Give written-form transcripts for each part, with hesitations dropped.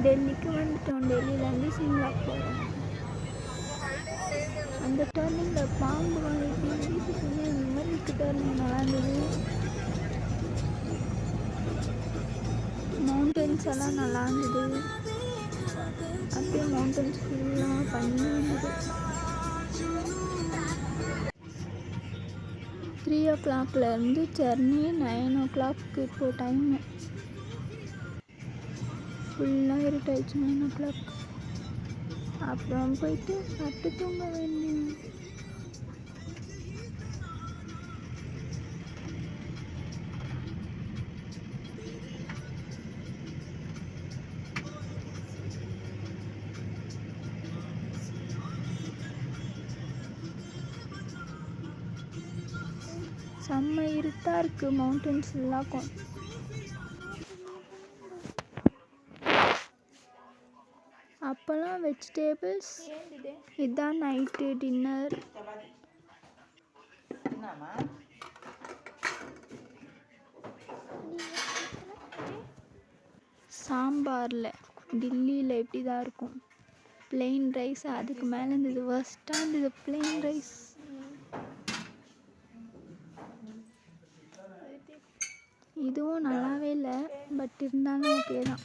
டெல்லிக்கு வந்துட்டோம். டெல்லியிலேருந்து சிம்லா போகிறோம். அந்த டர்னிங்கில் பாம்பு எப்படி வீட்டுக்குமே இந்த மாதிரி இருக்க டர்னிங் நல்லா இருந்தது. மவுண்டன்ஸ் எல்லாம் நல்லா இருந்தது. அப்படியே மவுண்டன்ஸ் ஃபுல்லாக பண்ணி இருந்தது. 3 o'clockலேருந்து ஜர்னி 9 o'clock இப்போது டைமு. ஃபுல்லாக இருட்டாயிடுச்சு 9 o'clock. அப்புறம் போயிட்டு சாப்பிட்டு தூங்க வேண்டியது. செம்ம இருட்டாக இருக்குது மவுண்டன்ஸ் ஃபுல்லாக. அப்போல்லாம் வெஜிடேபிள்ஸ். இதுதான் நைட்டு டின்னர். சாம்பாரில் டில்லியில் இப்படி தான் இருக்கும். பிளெயின் ரைஸ் அதுக்கு மேலே இருந்தது. ஃபர்ஸ்ட்டாக இருந்தது பிளெயின் ரைஸ். இதுவும் நல்லாவே இல்லை, பட் இருந்தாலும் ஓகே தான்.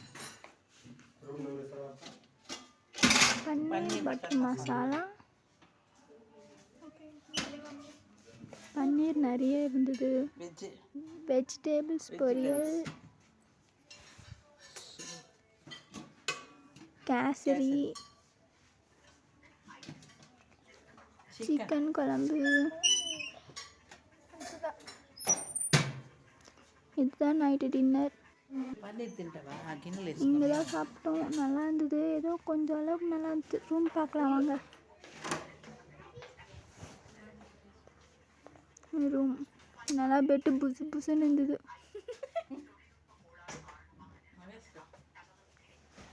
பன்னீர் பட்டர் மசாலா, பன்னீர் நிறைய இருந்தது. வெஜிடேபிள்ஸ் பொரியல், கேசரி, சிக்கன் குழம்பு. இதுதான் நைட்டு டின்னர். இங்கே தான் சாப்பிட்டோம். நல்லா இருந்தது. ஏதோ கொஞ்சம் அளவுக்கு நல்லா இருந்தது. ரூம் பார்க்கலாம் வாங்க. ரூம் நல்லா பெட்டு புசு புசுன்னு இருந்தது.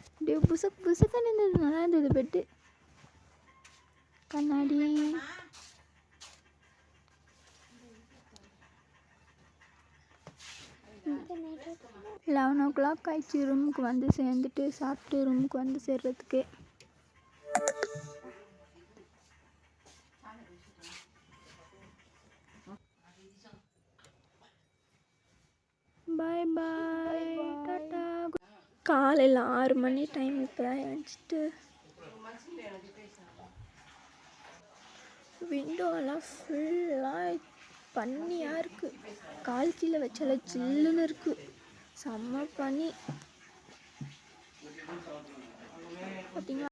அப்படியே புசுக்கு புசுக்குன்னு இருந்தது. நல்லா இருந்தது பெட்டு. கண்ணாடி, 11 o'clock ஆயிடுச்சு ரூமுக்கு வந்து சேர்ந்துட்டு சாப்பிட்டு ரூமுக்கு வந்து சேர்றதுக்கு. பாய் பாய், டாட்டா. காலையில் 6 மணி டைம். இப்போ தான் எழுந்திரிச்சிட்டு விண்டோலாம் ஃபுல்லாக பனியாக இருக்குது. கால் கீழே வச்சால சில்லுன்னு இருக்குது. செம்ம பனி பார்த்தீங்களா.